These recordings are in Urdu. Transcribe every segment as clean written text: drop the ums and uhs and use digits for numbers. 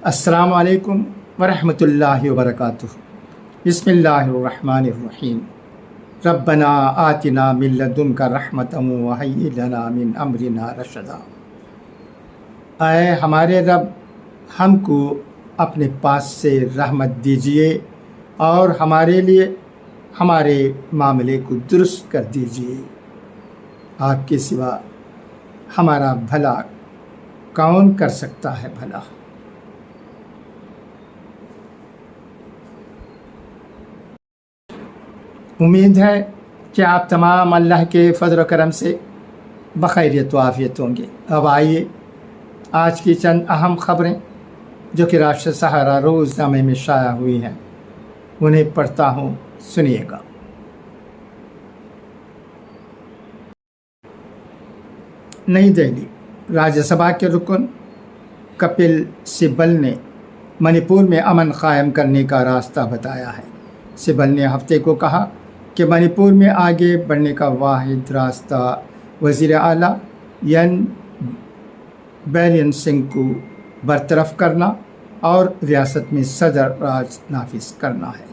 السلام علیکم ورحمۃ اللہ وبرکاتہ۔ بسم اللہ الرحمن الرحیم۔ ربنا آتنا من لدنک رحمۃ وہیئ لنا من امرنا رشدا۔ اے ہمارے رب، ہم کو اپنے پاس سے رحمت دیجیے اور ہمارے لیے ہمارے معاملے کو درست کر دیجیے۔ آپ کے سوا ہمارا بھلا کون کر سکتا ہے بھلا؟ امید ہے کہ آپ تمام اللہ کے فضل و کرم سے بخیریت و عافیت ہوں گے۔ اب آئیے آج کی چند اہم خبریں جو کہ راشٹر سہارا روزنامے میں شائع ہوئی ہیں انہیں پڑھتا ہوں، سنیے گا۔ نئی دہلی، راجیہ سبھا کے رکن کپل سبل نے منی پور میں امن قائم کرنے کا راستہ بتایا ہے۔ سبل نے ہفتے کو کہا کہ منی پور میں آگے بڑھنے کا واحد راستہ وزیر اعلیٰ این بیرین سنگھ کو برطرف کرنا اور ریاست میں صدر راج نافذ کرنا ہے۔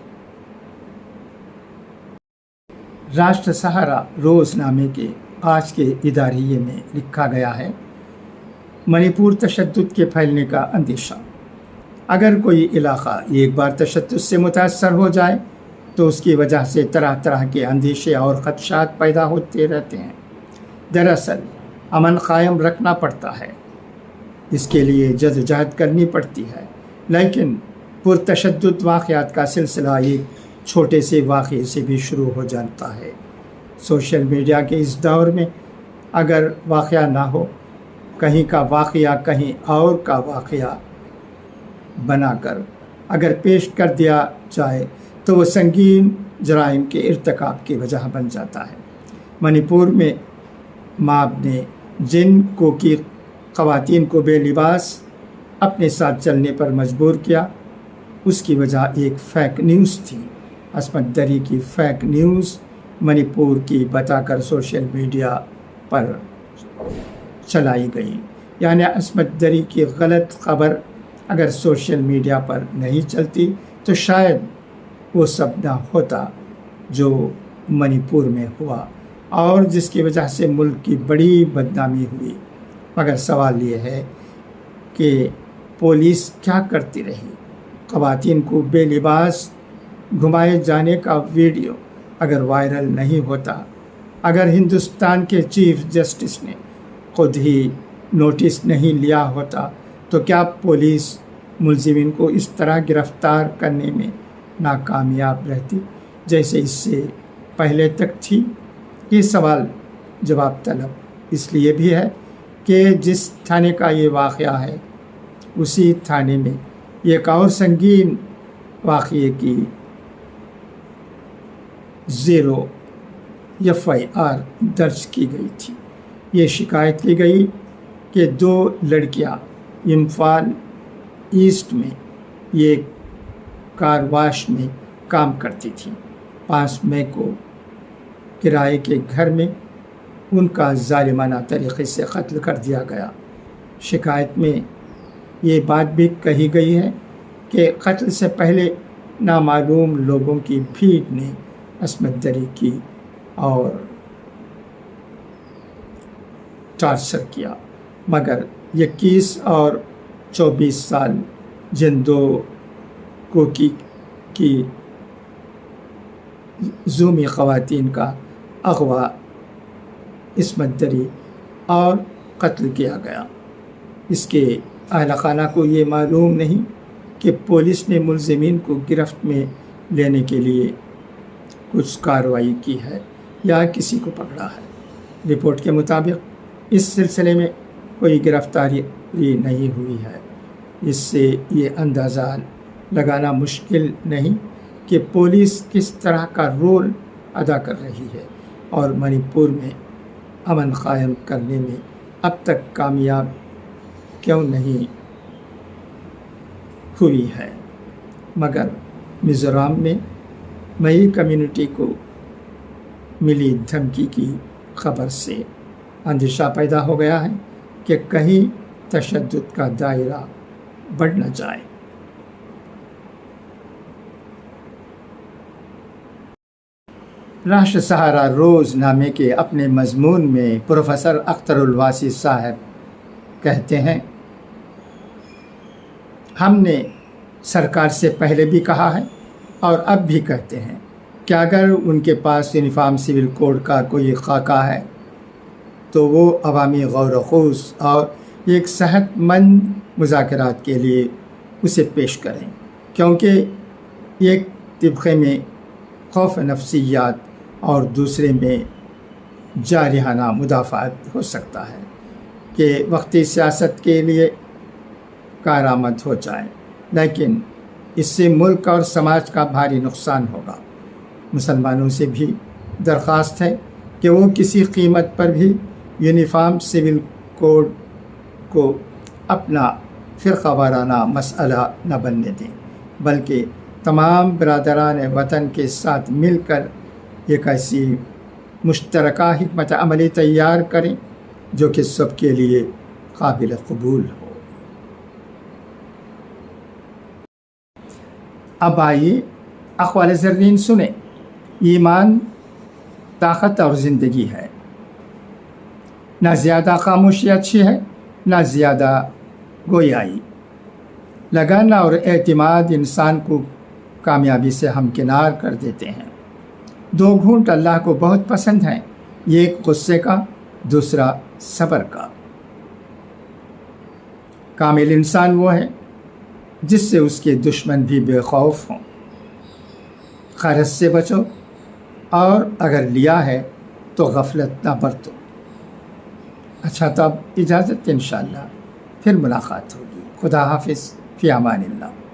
راشٹر سہارا روزنامے کے آج کے اداریے میں لکھا گیا ہے، منی پور تشدد کے پھیلنے کا اندیشہ۔ اگر کوئی علاقہ ایک بار تشدد سے متاثر ہو جائے تو اس کی وجہ سے طرح طرح کے اندیشے اور خدشات پیدا ہوتے رہتے ہیں۔ دراصل امن قائم رکھنا پڑتا ہے، اس کے لیے جدوجہد کرنی پڑتی ہے، لیکن پرتشدد واقعات کا سلسلہ ایک چھوٹے سے واقعے سے بھی شروع ہو جاتا ہے۔ سوشل میڈیا کے اس دور میں اگر واقعہ نہ ہو، کہیں کا واقعہ کہیں اور کا واقعہ بنا کر اگر پیش کر دیا جائے تو وہ سنگین جرائم کے ارتکاب کی وجہ بن جاتا ہے۔ منی پور میں ماب نے جن کوکی خواتین کو بے لباس اپنے ساتھ چلنے پر مجبور کیا، اس کی وجہ ایک فیک نیوز تھی۔ عصمت دری کی فیک نیوز منی پور کی بتا کر سوشل میڈیا پر چلائی گئی، یعنی عصمت دری کی غلط خبر اگر سوشل میڈیا پر نہیں چلتی تو شاید وہ سب نہ ہوتا جو منی پور میں ہوا اور جس کی وجہ سے ملک کی بڑی بدنامی ہوئی۔ مگر سوال یہ ہے کہ پولیس کیا کرتی رہی؟ خواتین کو بے لباس گھمائے جانے کا ویڈیو اگر وائرل نہیں ہوتا، اگر ہندوستان کے چیف جسٹس نے خود ہی نوٹس نہیں لیا ہوتا تو کیا پولیس ملزمین کو اس طرح گرفتار کرنے میں ناکامیاب رہتی جیسے اس سے پہلے تک تھی؟ یہ سوال جواب طلب اس لیے بھی ہے کہ جس تھانے کا یہ واقعہ ہے اسی تھانے میں ایک اور سنگین واقعے کی 0 FIR درج کی گئی تھی۔ یہ شکایت کی گئی کہ 2 لڑکیاں امفال ایسٹ میں ایک کار واش میں کام کرتی تھیں۔ 5 مئی کو کرائے کے گھر میں ان کا ظالمانہ طریقے سے قتل کر دیا گیا۔ شکایت میں یہ بات بھی کہی گئی ہے کہ قتل سے پہلے نامعلوم لوگوں کی بھیڑ نے عصمت دری کی اور ٹارچر کیا، مگر 21 اور 24 سال جن 2 کوکی کی زومی خواتین کا اغوا، عصمت دری اور قتل کیا گیا۔ اس کے اہل خانہ کو یہ معلوم نہیں کہ پولیس نے ملزمین کو گرفت میں لینے کے لیے کچھ کارروائی کی ہے یا کسی کو پکڑا ہے۔ رپورٹ کے مطابق اس سلسلے میں کوئی گرفتاری نہیں ہوئی ہے۔ اس سے یہ اندازہ لگانا مشکل نہیں کہ پولیس کس طرح کا رول ادا کر رہی ہے اور منی پور میں امن قائم کرنے میں اب تک کامیاب کیوں نہیں ہوئی ہے۔ مگر میزورام میں مئی کمیونٹی کو ملی دھمکی کی خبر سے اندیشہ پیدا ہو گیا ہے کہ کہیں تشدد کا دائرہ بڑھ نہ جائے۔ راشٹر سہارا روز نامے کے اپنے مضمون میں پروفیسر اختر الواسی صاحب کہتے ہیں، ہم نے سرکار سے پہلے بھی کہا ہے اور اب بھی کہتے ہیں کہ اگر ان کے پاس یونیفارم سول کوڈ کا کوئی خاکہ ہے تو وہ عوامی غور و خوض اور ایک صحت مند مذاکرات کے لیے اسے پیش کریں، کیونکہ ایک طبقے میں خوف نفسیات اور دوسرے میں جارحانہ مدافعت ہو سکتا ہے کہ وقتی سیاست کے لیے کارآمد ہو جائے، لیکن اس سے ملک اور سماج کا بھاری نقصان ہوگا۔ مسلمانوں سے بھی درخواست ہے کہ وہ کسی قیمت پر بھی یونیفارم سول کوڈ کو اپنا فرقہ وارانہ مسئلہ نہ بننے دیں، بلکہ تمام برادران وطن کے ساتھ مل کر ایک ایسی مشترکہ حکمت عملی تیار کریں جو کہ سب کے لیے قابل قبول ہو۔ اب آئیے اقوال زرین سنیں۔ ایمان طاقت اور زندگی ہے، نہ زیادہ خاموشی اچھی ہے نہ زیادہ گویائی۔ لگن اور اعتماد انسان کو کامیابی سے ہمکنار کر دیتے ہیں۔ دو گھونٹ اللہ کو بہت پسند ہیں، ایک غصے کا، دوسرا صبر کا۔ کامل انسان وہ ہے جس سے اس کے دشمن بھی بے خوف ہوں۔ خرچ سے بچو اور اگر لیا ہے تو غفلت نہ برتو۔ اچھا، تو اب اجازت، انشاءاللہ پھر ملاقات ہوگی۔ خدا حافظ، فی امان اللہ۔